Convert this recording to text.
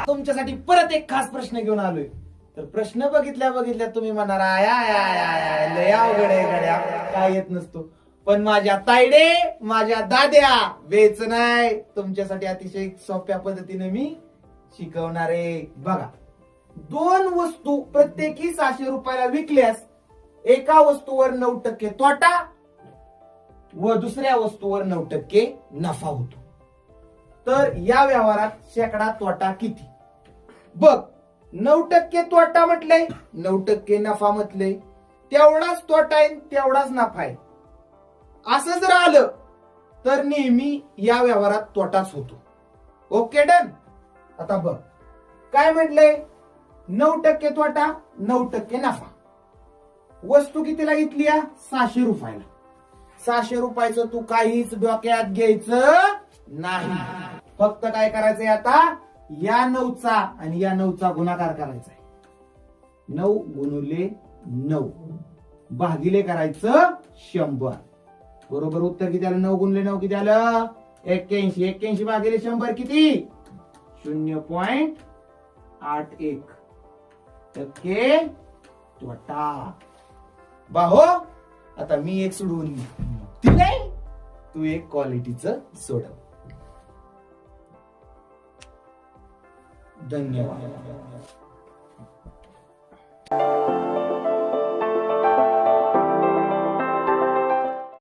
तुमच्यासाठी परत एक खास प्रश्न घेऊन आलोय. तर प्रश्न बघितल्या तुम्ही म्हणाल लय अवघड आहे गड्या, काय येत नसतो. पण माझ्या तायडे, माझ्या दाद्या वेच नाही, तुमच्यासाठी अतिशय सोप्या पद्धतीने मी शिकवणार आहे. बघा, 2 वस्तू प्रत्येकी 600 रुपयाला विकल्यास एका वस्तूवर 9% तोटा व दुसऱ्या वस्तूवर 9% नफा होतो. तर या व्यवहारात शेकडा तोटा किती? बघ, 9% तोटा म्हटलंय, 9% नफा म्हटलंय, तेवढाच तोटा आहे तेवढाच नफा आहे. असं जर आलं तर नेहमी या व्यवहारात तोटाच होतो. Okay, done. आता बघ काय म्हटलंय, 9% तोटा 9% नफा. वस्तू कितीला घेतली? 600 रुपयाला. 600 रुपयाचं तू काहीच डोक्यात घ्यायचं नाही. फक्त काय करायचंय आता, या 9चा आणि या 9चा गुणाकार करायचा आहे. 9 गुणुले 9 भागिले करायचं 100. बरोबर उत्तर किती आलं? 9 गुणले 9 किती आलं? 81. 81 भागिले 100 किती? 0.81% तोटा. बाहो, आता मी एक सोडवून दिलंय, तू एक क्वालिटीचं सोडव. धन्यवाद.